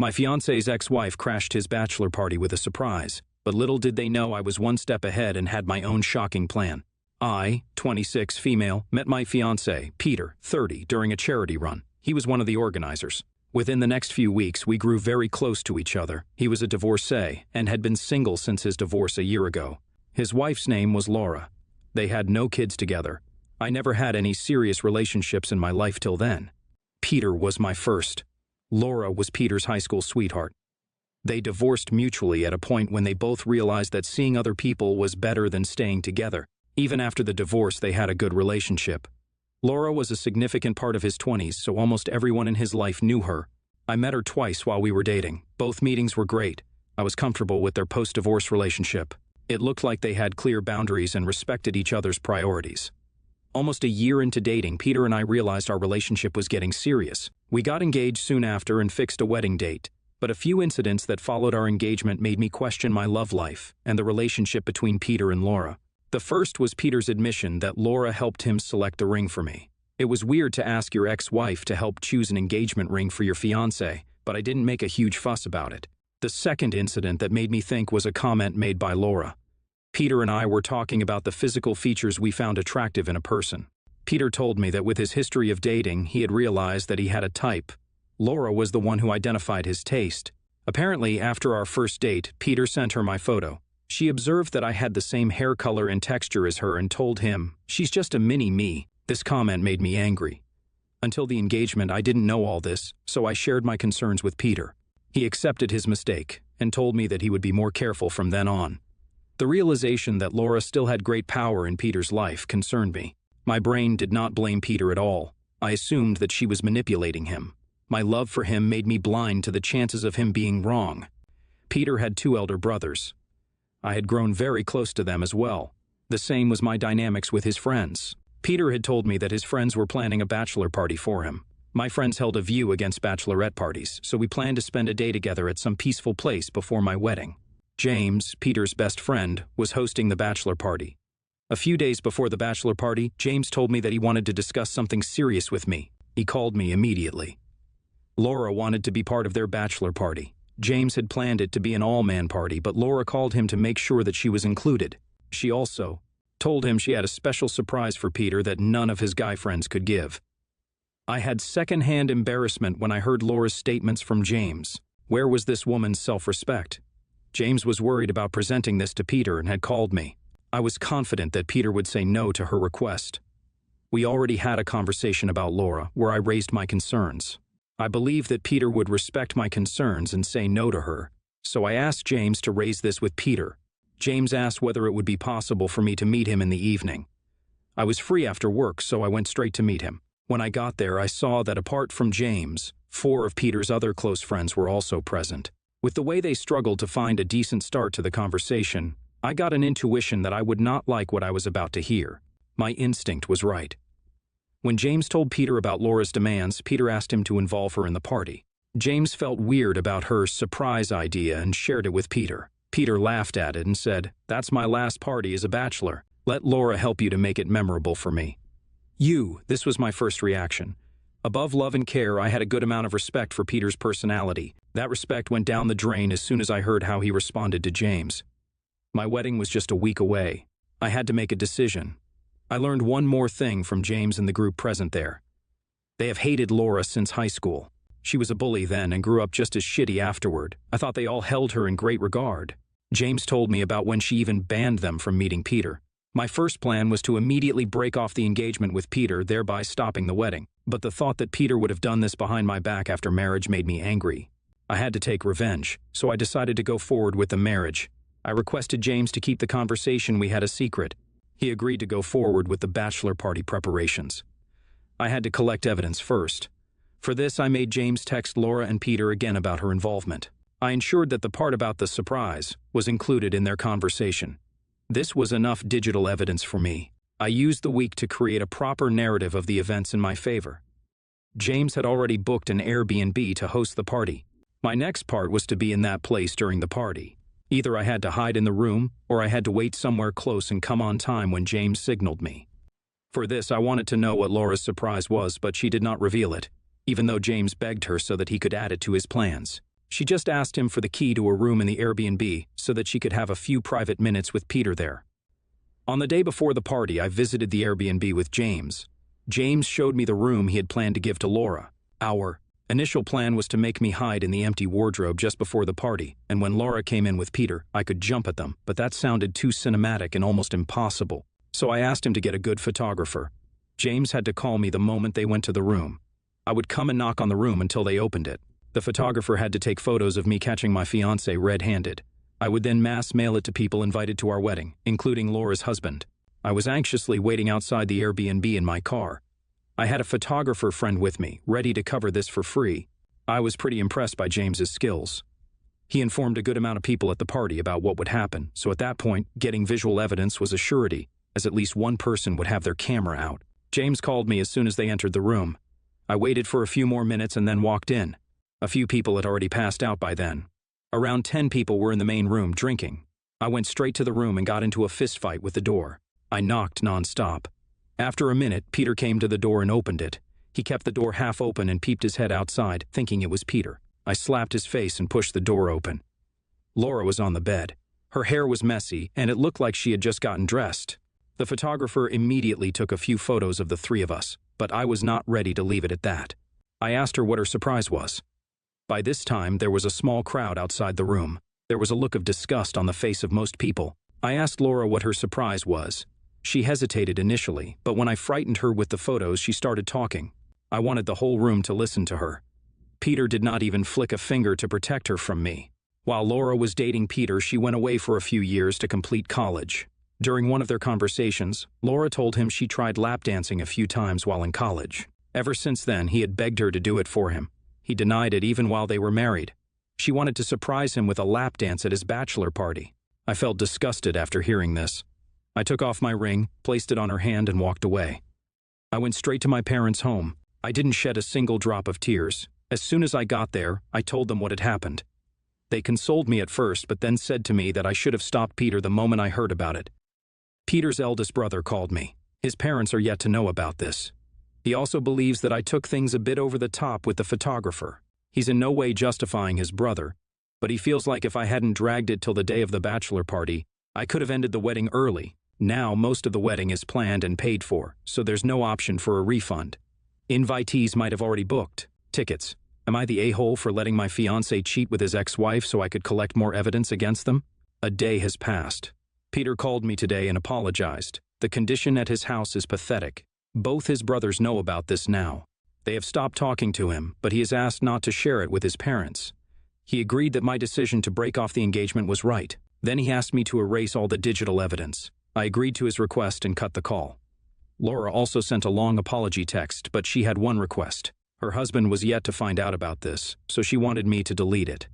My fiancé's ex-wife crashed his bachelor party with a surprise, but little did they know I was one step ahead and had my own shocking plan. I, 26, female, met my fiancé, Peter, 30, during a charity run. He was one of the organizers. Within the next few weeks, we grew very close to each other. He was a divorcee and had been single since his divorce a year ago. His wife's name was Laura. They had no kids together. I never had any serious relationships in my life till then. Peter was my first. Laura was Peter's high school sweetheart. They divorced mutually at a point when they both realized that seeing other people was better than staying together. Even after the divorce, they had a good relationship. Laura was a significant part of his 20s, so almost everyone in his life knew her. I met her twice while we were dating. Both meetings were great. I was comfortable with their post-divorce relationship. It looked like they had clear boundaries and respected each other's priorities. Almost a year into dating, Peter and I realized our relationship was getting serious. We got engaged soon after and fixed a wedding date. But a few incidents that followed our engagement made me question my love life and the relationship between Peter and Laura. The first was Peter's admission that Laura helped him select a ring for me. It was weird to ask your ex-wife to help choose an engagement ring for your fiancé, but I didn't make a huge fuss about it. The second incident that made me think was a comment made by Laura. Peter and I were talking about the physical features we found attractive in a person. Peter told me that with his history of dating, he had realized that he had a type. Laura was the one who identified his taste. Apparently, after our first date, Peter sent her my photo. She observed that I had the same hair color and texture as her and told him, "She's just a mini-me." This comment made me angry. Until the engagement, I didn't know all this, so I shared my concerns with Peter. He accepted his mistake and told me that he would be more careful from then on. The realization that Laura still had great power in Peter's life concerned me. My brain did not blame Peter at all. I assumed that she was manipulating him. My love for him made me blind to the chances of him being wrong. Peter had 2 elder brothers. I had grown very close to them as well. The same was my dynamics with his friends. Peter had told me that his friends were planning a bachelor party for him. My friends held a view against bachelorette parties, so we planned to spend a day together at some peaceful place before my wedding. James, Peter's best friend, was hosting the bachelor party. A few days before the bachelor party, James told me that he wanted to discuss something serious with me. He called me immediately. Laura wanted to be part of their bachelor party. James had planned it to be an all-man party, but Laura called him to make sure that she was included. She also told him she had a special surprise for Peter that none of his guy friends could give. I had second-hand embarrassment when I heard Laura's statements from James. Where was this woman's self-respect? James was worried about presenting this to Peter and had called me. I was confident that Peter would say no to her request. We already had a conversation about Laura where I raised my concerns. I believed that Peter would respect my concerns and say no to her, so I asked James to raise this with Peter. James asked whether it would be possible for me to meet him in the evening. I was free after work, so I went straight to meet him. When I got there, I saw that apart from James, 4 of Peter's other close friends were also present. With the way they struggled to find a decent start to the conversation, I got an intuition that I would not like what I was about to hear. My instinct was right. When James told Peter about Laura's demands, Peter asked him to involve her in the party. James felt weird about her surprise idea and shared it with Peter. Peter laughed at it and said, "That's my last party as a bachelor. Let Laura help you to make it memorable for me." This was my first reaction. Above love and care, I had a good amount of respect for Peter's personality. That respect went down the drain as soon as I heard how he responded to James. My wedding was just a week away. I had to make a decision. I learned one more thing from James and the group present there. They have hated Laura since high school. She was a bully then and grew up just as shitty afterward. I thought they all held her in great regard. James told me about when she even banned them from meeting Peter. My first plan was to immediately break off the engagement with Peter, thereby stopping the wedding. But the thought that Peter would have done this behind my back after marriage made me angry. I had to take revenge, so I decided to go forward with the marriage. I requested James to keep the conversation we had a secret. He agreed to go forward with the bachelor party preparations. I had to collect evidence first. For this, I made James text Laura and Peter again about her involvement. I ensured that the part about the surprise was included in their conversation. This was enough digital evidence for me. I used the week to create a proper narrative of the events in my favor. James had already booked an Airbnb to host the party. My next part was to be in that place during the party. Either I had to hide in the room, or I had to wait somewhere close and come on time when James signaled me. For this, I wanted to know what Laura's surprise was, but she did not reveal it, even though James begged her so that he could add it to his plans. She just asked him for the key to a room in the Airbnb so that she could have a few private minutes with Peter there. On the day before the party, I visited the Airbnb with James. James showed me the room he had planned to give to Laura. Our initial plan was to make me hide in the empty wardrobe just before the party, and when Laura came in with Peter, I could jump at them, but that sounded too cinematic and almost impossible. So I asked him to get a good photographer. James had to call me the moment they went to the room. I would come and knock on the room until they opened it. The photographer had to take photos of me catching my fiancé red-handed. I would then mass mail it to people invited to our wedding, including Laura's husband. I was anxiously waiting outside the Airbnb in my car. I had a photographer friend with me, ready to cover this for free. I was pretty impressed by James's skills. He informed a good amount of people at the party about what would happen, so at that point, getting visual evidence was a surety, as at least one person would have their camera out. James called me as soon as they entered the room. I waited for a few more minutes and then walked in. A few people had already passed out by then. Around 10 people were in the main room drinking. I went straight to the room and got into a fistfight with the door. I knocked nonstop. After a minute, Peter came to the door and opened it. He kept the door half open and peeped his head outside, thinking it was Peter. I slapped his face and pushed the door open. Laura was on the bed. Her hair was messy, and it looked like she had just gotten dressed. The photographer immediately took a few photos of the three of us, but I was not ready to leave it at that. I asked her what her surprise was. By this time, there was a small crowd outside the room. There was a look of disgust on the face of most people. I asked Laura what her surprise was. She hesitated initially, but when I frightened her with the photos, she started talking. I wanted the whole room to listen to her. Peter did not even flick a finger to protect her from me. While Laura was dating Peter, she went away for a few years to complete college. During one of their conversations, Laura told him she tried lap dancing a few times while in college. Ever since then, he had begged her to do it for him. He denied it even while they were married. She wanted to surprise him with a lap dance at his bachelor party. I felt disgusted after hearing this. I took off my ring, placed it on her hand, and walked away. I went straight to my parents' home. I didn't shed a single drop of tears. As soon as I got there, I told them what had happened. They consoled me at first, but then said to me that I should have stopped Peter the moment I heard about it. Peter's eldest brother called me. His parents are yet to know about this. He also believes that I took things a bit over the top with the photographer. He's in no way justifying his brother, but he feels like if I hadn't dragged it till the day of the bachelor party, I could have ended the wedding early. Now most of the wedding is planned and paid for, so there's no option for a refund. Invitees might have already booked tickets. Am I the a-hole for letting my fiancé cheat with his ex-wife so I could collect more evidence against them? A day has passed. Peter called me today and apologized. The condition at his house is pathetic. Both his brothers know about this now. They have stopped talking to him, but he has asked not to share it with his parents. He agreed that my decision to break off the engagement was right. Then he asked me to erase all the digital evidence. I agreed to his request and cut the call. Laura also sent a long apology text, but she had one request. Her husband was yet to find out about this, so she wanted me to delete it.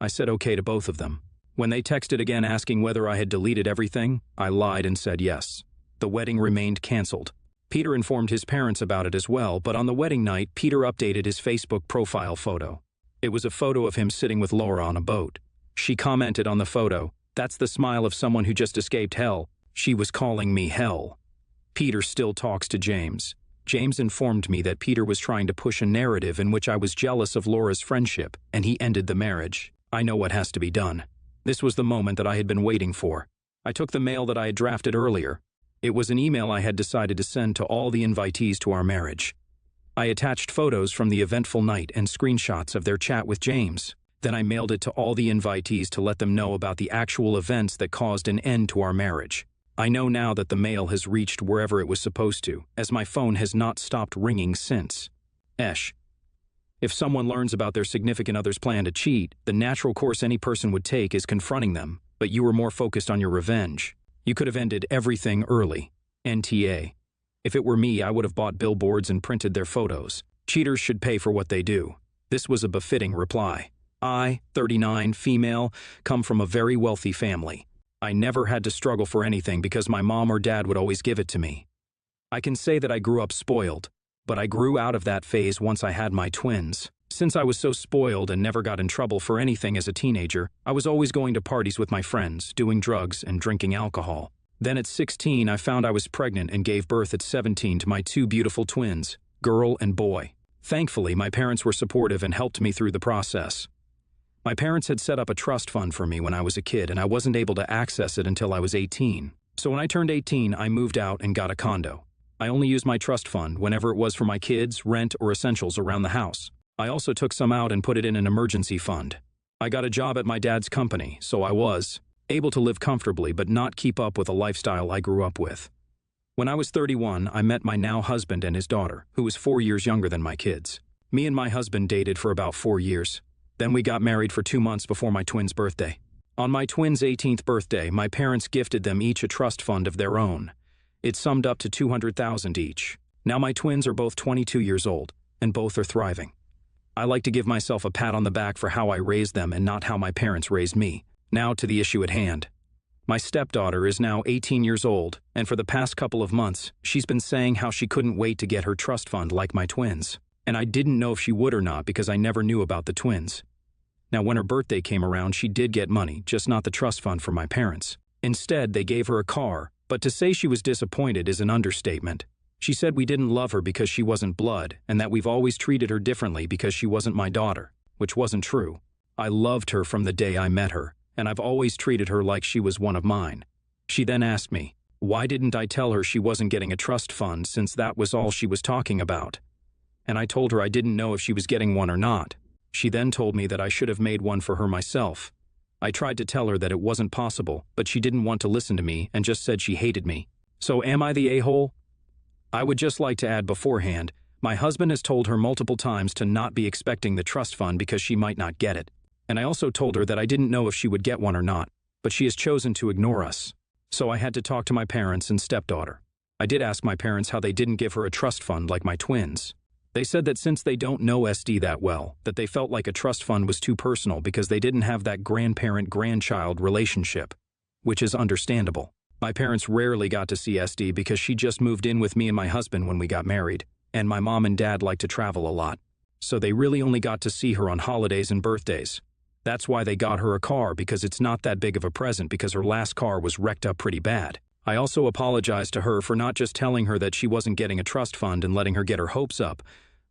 I said okay to both of them. When they texted again asking whether I had deleted everything, I lied and said yes. The wedding remained canceled. Peter informed his parents about it as well, but on the wedding night, Peter updated his Facebook profile photo. It was a photo of him sitting with Laura on a boat. She commented on the photo, "That's the smile of someone who just escaped hell. She was calling me hell." Peter still talks to James. James informed me that Peter was trying to push a narrative in which I was jealous of Laura's friendship, and he ended the marriage. I know what has to be done. This was the moment that I had been waiting for. I took the mail that I had drafted earlier. It was an email I had decided to send to all the invitees to our marriage. I attached photos from the eventful night and screenshots of their chat with James. Then I mailed it to all the invitees to let them know about the actual events that caused an end to our marriage. I know now that the mail has reached wherever it was supposed to, as my phone has not stopped ringing since. If someone learns about their significant other's plan to cheat, the natural course any person would take is confronting them, but you were more focused on your revenge. You could have ended everything early. NTA. If it were me, I would have bought billboards and printed their photos. Cheaters should pay for what they do. This was a befitting reply. I, 39, female, come from a very wealthy family. I never had to struggle for anything because my mom or dad would always give it to me. I can say that I grew up spoiled, but I grew out of that phase once I had my twins. Since I was so spoiled and never got in trouble for anything as a teenager, I was always going to parties with my friends, doing drugs and drinking alcohol. Then at 16, I found I was pregnant and gave birth at 17 to my two beautiful twins, girl and boy. Thankfully, my parents were supportive and helped me through the process. My parents had set up a trust fund for me when I was a kid, and I wasn't able to access it until I was 18. So when I turned 18, I moved out and got a condo. I only used my trust fund whenever it was for my kids, rent, or essentials around the house. I also took some out and put it in an emergency fund. I got a job at my dad's company, so I was able to live comfortably but not keep up with the lifestyle I grew up with. When I was 31, I met my now husband and his daughter, who was 4 years younger than my kids. Me and my husband dated for about 4 years. Then we got married for 2 months before my twins' birthday. On my twins' 18th birthday, my parents gifted them each a trust fund of their own. It summed up to $200,000 each. Now my twins are both 22 years old, and both are thriving. I like to give myself a pat on the back for how I raised them and not how my parents raised me. Now to the issue at hand. My stepdaughter is now 18 years old, and for the past couple of months, she's been saying how she couldn't wait to get her trust fund like my twins. And I didn't know if she would or not because I never knew about the twins. Now when her birthday came around, she did get money, just not the trust fund from my parents. Instead, they gave her a car, but to say she was disappointed is an understatement. She said we didn't love her because she wasn't blood, and that we've always treated her differently because she wasn't my daughter, which wasn't true. I loved her from the day I met her, and I've always treated her like she was one of mine. She then asked me, why didn't I tell her she wasn't getting a trust fund since that was all she was talking about? And I told her I didn't know if she was getting one or not. She then told me that I should have made one for her myself. I tried to tell her that it wasn't possible, but she didn't want to listen to me and just said she hated me. So am I the a-hole? I would just like to add beforehand, my husband has told her multiple times to not be expecting the trust fund because she might not get it. And I also told her that I didn't know if she would get one or not, but she has chosen to ignore us. So I had to talk to my parents and stepdaughter. I did ask my parents how they didn't give her a trust fund like my twins. They said that since they don't know SD that well, that they felt like a trust fund was too personal because they didn't have that grandparent-grandchild relationship, which is understandable. My parents rarely got to see SD because she just moved in with me and my husband when we got married, and my mom and dad like to travel a lot. So they really only got to see her on holidays and birthdays. That's why they got her a car, because it's not that big of a present because her last car was wrecked up pretty bad. I also apologized to her for not just telling her that she wasn't getting a trust fund and letting her get her hopes up,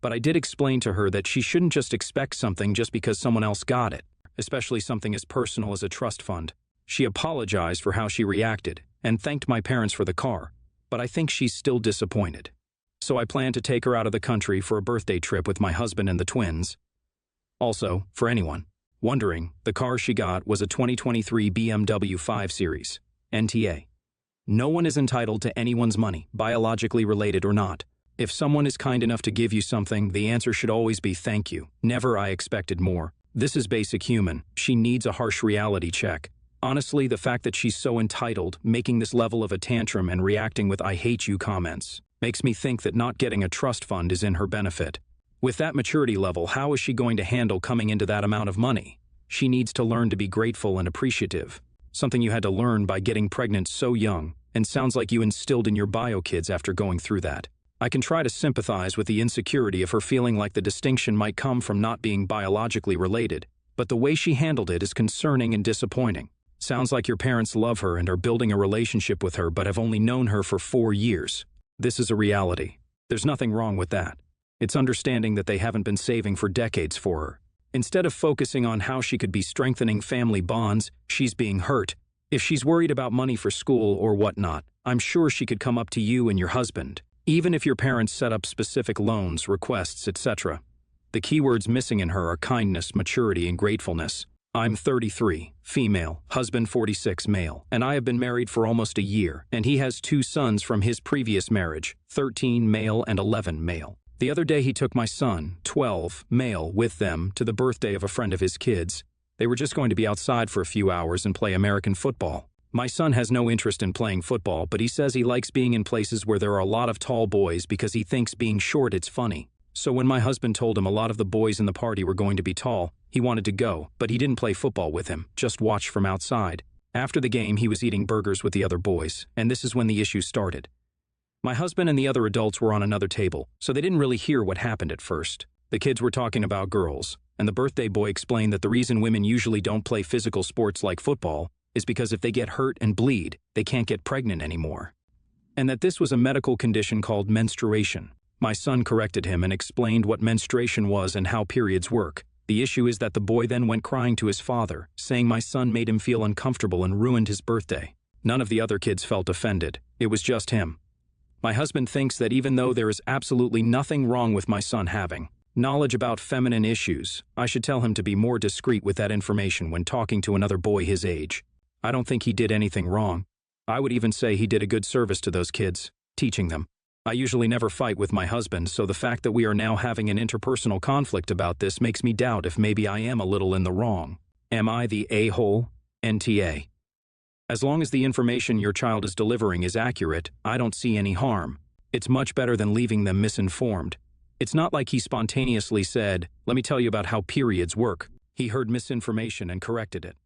but I did explain to her that she shouldn't just expect something just because someone else got it, especially something as personal as a trust fund. She apologized for how she reacted and thanked my parents for the car, but I think she's still disappointed. So I plan to take her out of the country for a birthday trip with my husband and the twins. Also, for anyone wondering, the car she got was a 2023 BMW 5 Series, NTA. No one is entitled to anyone's money, biologically related or not. If someone is kind enough to give you something, the answer should always be thank you, never I expected more. This is basic human. She needs a harsh reality check. Honestly, the fact that she's so entitled, making this level of a tantrum and reacting with I hate you comments, makes me think that not getting a trust fund is in her benefit. With that maturity level, how is she going to handle coming into that amount of money? She needs to learn to be grateful and appreciative. Something you had to learn by getting pregnant so young, and sounds like you instilled in your bio kids after going through that. I can try to sympathize with the insecurity of her feeling like the distinction might come from not being biologically related, but the way she handled it is concerning and disappointing. Sounds like your parents love her and are building a relationship with her but have only known her for 4 years. This is a reality. There's nothing wrong with that. It's understanding that they haven't been saving for decades for her. Instead of focusing on how she could be strengthening family bonds, she's being hurt. If she's worried about money for school or whatnot, I'm sure she could come up to you and your husband. Even if your parents set up specific loans, requests, etc. The keywords missing in her are kindness, maturity, and gratefulness. I'm 33, female, husband 46, male, and I have been married for almost a year, and he has 2 sons from his previous marriage, 13 male and 11 male. The other day he took my son, 12, male, with them to the birthday of a friend of his kids. They were just going to be outside for a few hours and play American football. My son has no interest in playing football, but he says he likes being in places where there are a lot of tall boys because he thinks being short it's funny. So when my husband told him a lot of the boys in the party were going to be tall, he wanted to go, but he didn't play football with him, just watch from outside. After the game, he was eating burgers with the other boys, and this is when the issue started. My husband and the other adults were on another table, so they didn't really hear what happened at first. The kids were talking about girls, and the birthday boy explained that the reason women usually don't play physical sports like football is because if they get hurt and bleed, they can't get pregnant anymore. And that this was a medical condition called menstruation. My son corrected him and explained what menstruation was and how periods work. The issue is that the boy then went crying to his father, saying my son made him feel uncomfortable and ruined his birthday. None of the other kids felt offended. It was just him. My husband thinks that even though there is absolutely nothing wrong with my son having knowledge about feminine issues, I should tell him to be more discreet with that information when talking to another boy his age. I don't think he did anything wrong. I would even say he did a good service to those kids, teaching them. I usually never fight with my husband, so the fact that we are now having an interpersonal conflict about this makes me doubt if maybe I am a little in the wrong. Am I the a-hole? NTA. As long as the information your child is delivering is accurate, I don't see any harm. It's much better than leaving them misinformed. It's not like he spontaneously said, "Let me tell you about how periods work." He heard misinformation and corrected it.